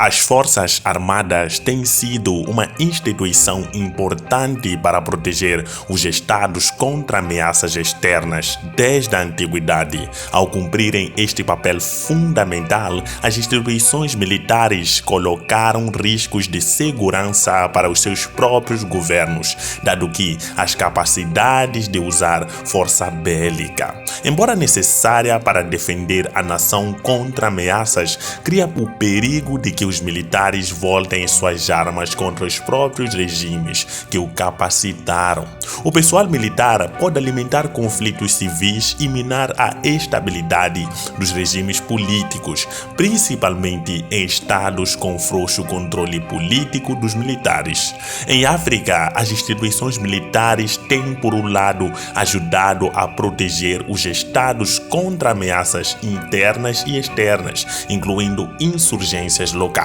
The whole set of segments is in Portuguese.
As Forças Armadas têm sido uma instituição importante para proteger os Estados contra ameaças externas desde a antiguidade. Ao cumprirem este papel fundamental, as instituições militares colocaram riscos de segurança para os seus próprios governos, dado que as capacidades de usar força bélica, embora necessária para defender a nação contra ameaças, cria o perigo de que os militares voltem suas armas contra os próprios regimes que o capacitaram. O pessoal militar pode alimentar conflitos civis e minar a estabilidade dos regimes políticos, principalmente em estados com frouxo controle político dos militares. Em África, as instituições militares têm, por um lado, ajudado a proteger os estados contra ameaças internas e externas, incluindo insurgências locais.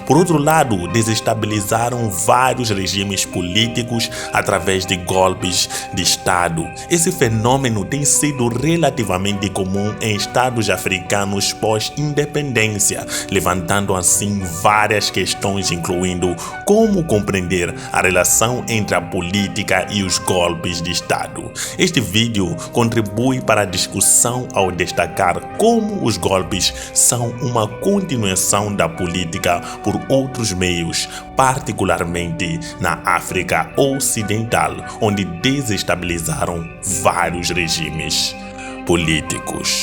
Por outro lado, desestabilizaram vários regimes políticos através de golpes de Estado. Esse fenômeno tem sido relativamente comum em estados africanos pós-independência, levantando assim várias questões, incluindo como compreender a relação entre a política e os golpes de Estado. Este vídeo contribui para a discussão ao destacar como os golpes são uma continuação da política por outros meios, particularmente na África Ocidental, onde desestabilizaram vários regimes políticos.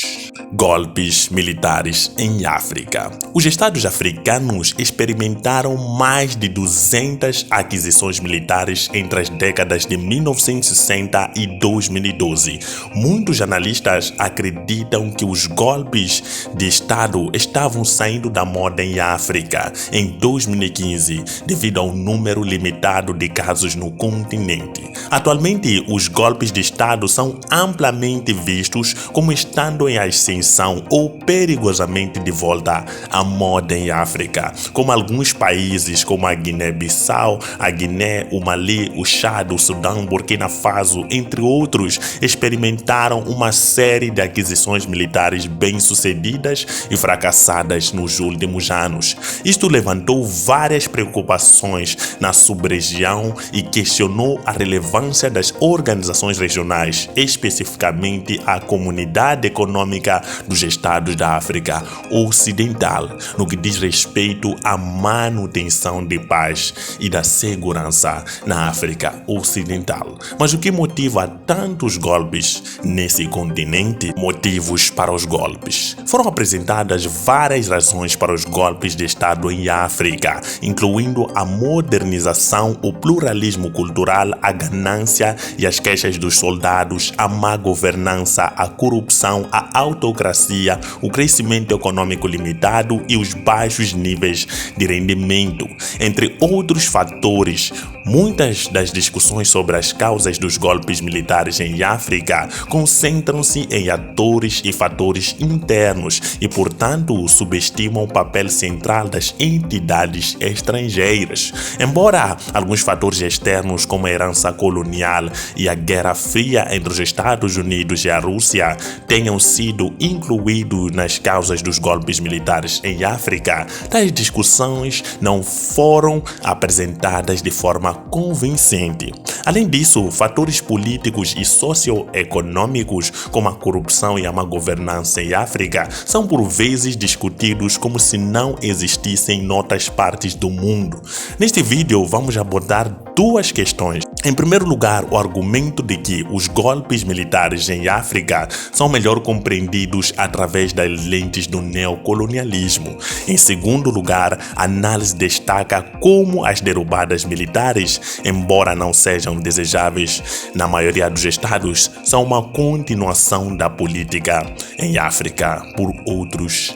Golpes militares em África. Os estados africanos experimentaram mais de 200 aquisições militares entre as décadas de 1960 e 2012. Muitos analistas acreditam que os golpes de Estado estavam saindo da moda em África em 2015, devido ao número limitado de casos no continente. Atualmente, os golpes de Estado são amplamente vistos como estando em ascensão ou perigosamente de volta à moda em África, como alguns países como a Guiné-Bissau, a Guiné, o Mali, o Chad, o Sudão, Burkina Faso, entre outros, experimentaram uma série de aquisições militares bem-sucedidas e fracassadas nos últimos anos. Isto levantou várias preocupações na sub-região e questionou a relevância das organizações regionais, especificamente a Comunidade Econômica dos Estados da África Ocidental, no que diz respeito à manutenção de paz e da segurança na África Ocidental. Mas o que motiva tantos golpes nesse continente? Motivos para os golpes. Foram apresentadas várias razões para os golpes de Estado em África, incluindo a modernização, o pluralismo cultural, a ganância e as queixas dos soldados, a má governança, a corrupção, a autocracia, o crescimento econômico limitado e os baixos níveis de rendimento, entre outros fatores. Muitas das discussões sobre as causas dos golpes militares em África concentram-se em atores e fatores internos e, portanto, subestimam o papel central das entidades estrangeiras. Embora alguns fatores externos, como a herança colonial e a Guerra Fria entre os Estados Unidos e a Rússia, tenham sido incluídos nas causas dos golpes militares em África, tais discussões não foram apresentadas de forma convincente. Além disso, fatores políticos e socioeconômicos, como a corrupção e a má governança em África, são por vezes discutidos como se não existissem em outras partes do mundo. Neste vídeo, vamos abordar duas questões. Em primeiro lugar, o argumento de que os golpes militares em África são melhor compreendidos através das lentes do neocolonialismo. Em segundo lugar, a análise destaca como as derrubadas militares, embora não sejam desejáveis na maioria dos estados, são uma continuação da política em África por outros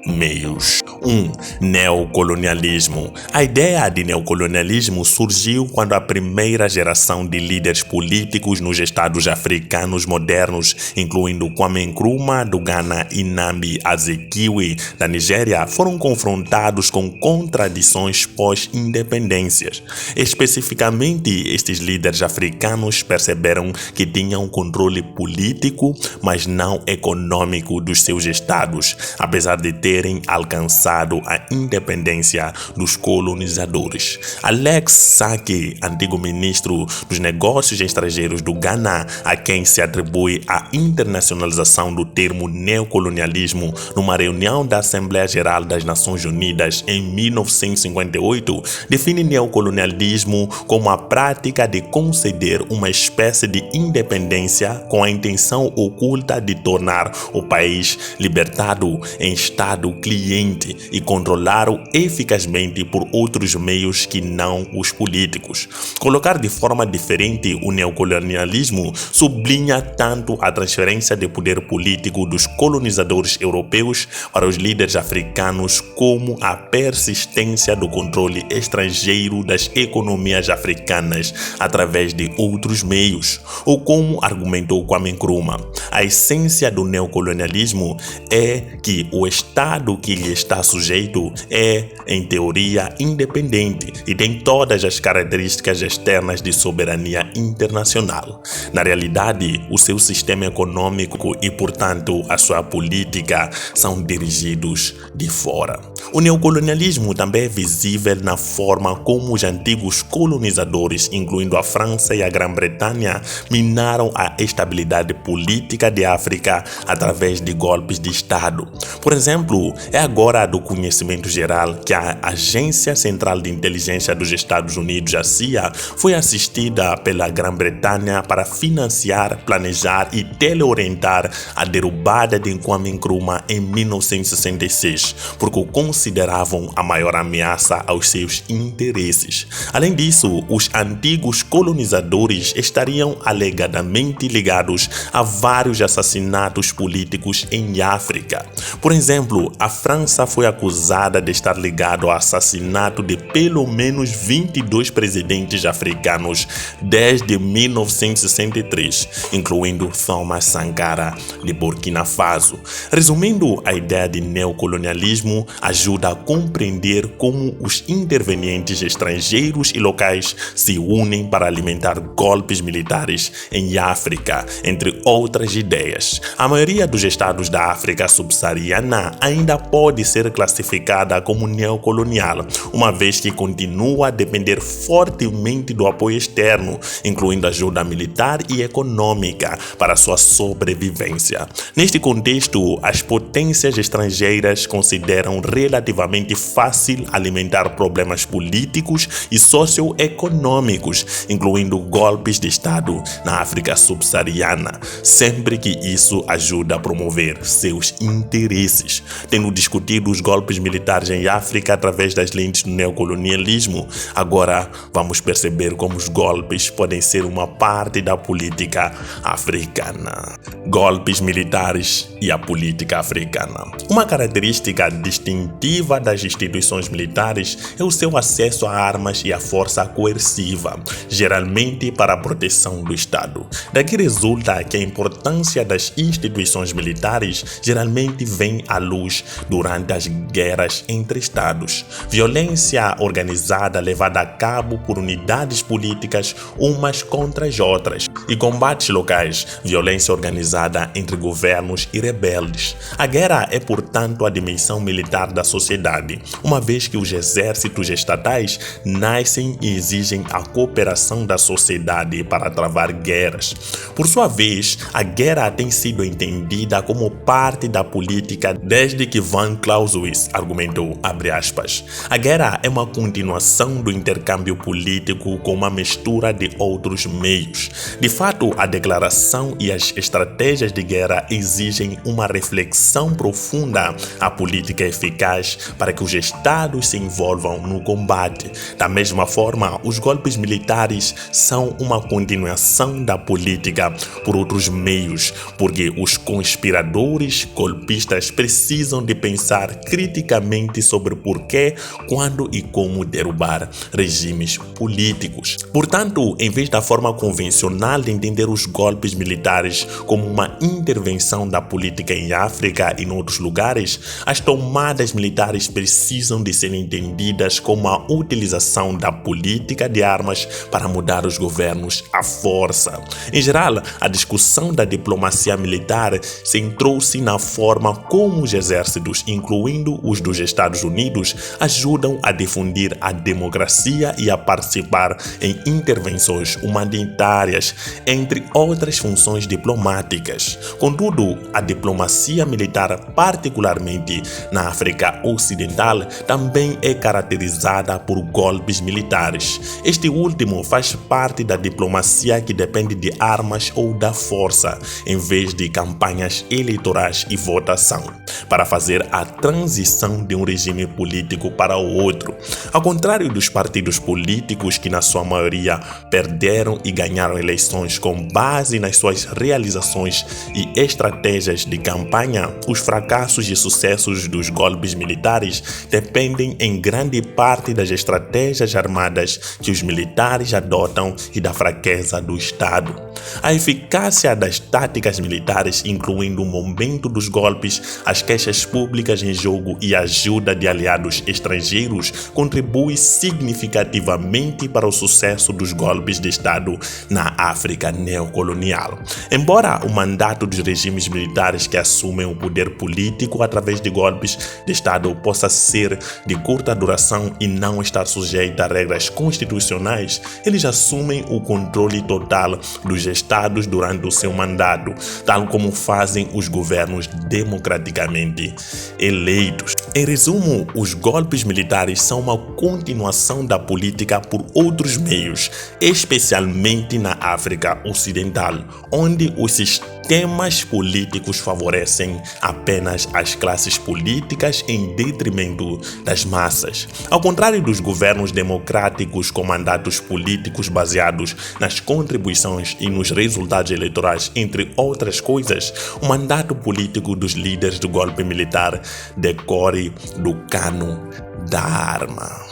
meios. 1. Neocolonialismo. A ideia de neocolonialismo surgiu quando a primeira geração de líderes políticos nos estados africanos modernos, incluindo Kwame Nkrumah do Ghana e Nnamdi Azikiwe da Nigéria, foram confrontados com contradições pós-independências. Especificamente, estes líderes africanos perceberam que tinham controle político, mas não econômico dos seus estados, apesar de terem alcançado alcançado a independência dos colonizadores. Alex Saki, antigo ministro dos Negócios Estrangeiros do Ghana, a quem se atribui a internacionalização do termo neocolonialismo numa reunião da Assembleia Geral das Nações Unidas em 1958, define neocolonialismo como a prática de conceder uma espécie de independência com a intenção oculta de tornar o país libertado em estado cliente e controlá-lo eficazmente por outros meios que não os políticos. Colocar de forma diferente o neocolonialismo sublinha tanto a transferência de poder político dos colonizadores europeus para os líderes africanos como a persistência do controle estrangeiro das economias africanas através de outros meios, ou como argumentou Kwame Nkrumah, a essência do neocolonialismo é que o Estado que lhe está sujeito é, em teoria, independente e tem todas as características externas de soberania internacional. Na realidade, o seu sistema econômico e, portanto, a sua política são dirigidos de fora. O neocolonialismo também é visível na forma como os antigos colonizadores, incluindo a França e a Grã-Bretanha, minaram a estabilidade política de África através de golpes de Estado. Por exemplo, é agora do conhecimento geral que a Agência Central de Inteligência dos Estados Unidos, a CIA, foi assistida pela Grã-Bretanha para financiar, planejar e teleorientar a derrubada de Kwame Nkrumah em 1966, porque o consideravam a maior ameaça aos seus interesses. Além disso, os antigos colonizadores estariam alegadamente ligados a vários assassinatos políticos em África. Por exemplo, a França foi acusada de estar ligada ao assassinato de pelo menos 22 presidentes africanos desde 1963, incluindo Thomas Sankara de Burkina Faso. Resumindo, a ideia de neocolonialismo ajuda a compreender como os intervenientes estrangeiros e locais se unem para alimentar golpes militares em África, entre outras ideias. A maioria dos estados da África subsaariana ainda pode ser classificada como neocolonial, uma vez que continua a depender fortemente do apoio externo, incluindo ajuda militar e econômica para sua sobrevivência. Neste contexto, as potências estrangeiras consideram relativamente fácil alimentar problemas políticos e socioeconômicos, incluindo golpes de Estado na África subsaariana, sempre que isso ajuda a promover seus interesses. Tendo discutido os golpes militares em África através das lentes do neocolonialismo, agora vamos perceber como os golpes podem ser uma parte da política africana. Golpes militares e a política africana. Uma característica distintiva das instituições militares é o seu acesso a armas e a força coerciva, geralmente para a proteção do Estado. Daqui resulta que a importância das instituições militares geralmente vem à luz durante as guerras entre Estados. Violência organizada levada a cabo por unidades políticas umas contra as outras e combates locais, violência organizada entre governos e rebeldes. A guerra é, portanto, a dimensão militar da sociedade, uma vez que os exércitos estatais nascem e exigem a cooperação da sociedade para travar guerras. Por sua vez, a guerra tem sido entendida como parte da política desde que Van Clausewitz argumentou, abre aspas, a guerra é uma continuação do intercâmbio político com uma mistura de outros meios. De fato, a declaração e as estratégias de guerra exigem uma reflexão profunda à política eficaz para que os estados se envolvam no combate. Da mesma forma, os golpes militares são uma continuação da política por outros meios, porque os conspiradores golpistas precisam de pensar criticamente sobre por que, quando e como derrubar regimes políticos. Portanto, em vez da forma convencional de entender os golpes militares como uma intervenção da política em África e em outros lugares, as tomadas militares militares precisam de ser entendidas como a utilização da política de armas para mudar os governos à força. Em geral, a discussão da diplomacia militar centrou-se na forma como os exércitos, incluindo os dos Estados Unidos, ajudam a difundir a democracia e a participar em intervenções humanitárias, entre outras funções diplomáticas. Contudo, a diplomacia militar, particularmente na África Ocidental, também é caracterizada por golpes militares. Este último faz parte da diplomacia que depende de armas ou da força, em vez de campanhas eleitorais e votação, para fazer a transição de um regime político para o outro. Ao contrário dos partidos políticos que, na sua maioria, perderam e ganharam eleições com base nas suas realizações e estratégias de campanha, os fracassos e sucessos dos golpes militares dependem em grande parte das estratégias armadas que os militares adotam e da fraqueza do Estado. A eficácia das táticas militares, incluindo o momento dos golpes, as queixas públicas em jogo e a ajuda de aliados estrangeiros, contribui significativamente para o sucesso dos golpes de Estado na África neocolonial. Embora o mandato dos regimes militares que assumem o poder político através de golpes de Estado possa ser de curta duração e não estar sujeito a regras constitucionais, eles assumem o controle total dos estados durante o seu mandato, tal como fazem os governos democraticamente eleitos. Em resumo, os golpes militares são uma continuação da política por outros meios, especialmente na África Ocidental, onde os sistemas políticos favorecem apenas as classes políticas em detrimento das massas. Ao contrário dos governos democráticos com mandatos políticos baseados nas contribuições e nos resultados eleitorais, entre outras coisas, o mandato político dos líderes do golpe militar decorre do cano da arma.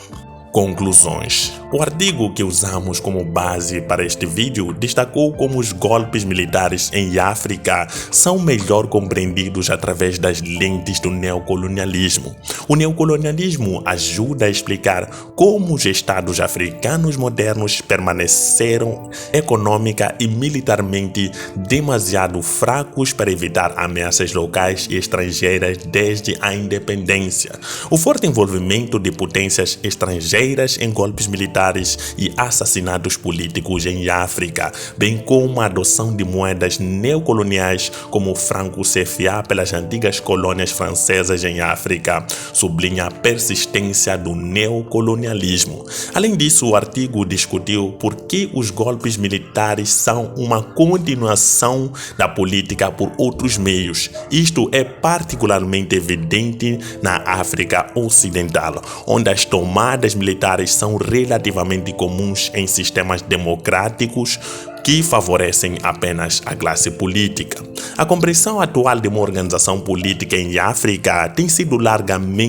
Conclusões. O artigo que usamos como base para este vídeo destacou como os golpes militares em África são melhor compreendidos através das lentes do neocolonialismo. O neocolonialismo ajuda a explicar como os estados africanos modernos permaneceram econômica e militarmente demasiado fracos para evitar ameaças locais e estrangeiras desde a independência. O forte envolvimento de potências estrangeiras em golpes militares e assassinatos políticos em África, bem como a adoção de moedas neocoloniais como o franco CFA pelas antigas colônias francesas em África, sublinha a persistência do neocolonialismo. Além disso, o artigo discutiu por que os golpes militares são uma continuação da política por outros meios. Isto é particularmente evidente na África Ocidental, onde as tomadas militares são relativamente comuns em sistemas democráticos que favorecem apenas a classe política. A compreensão atual de uma organização política em África tem sido largamente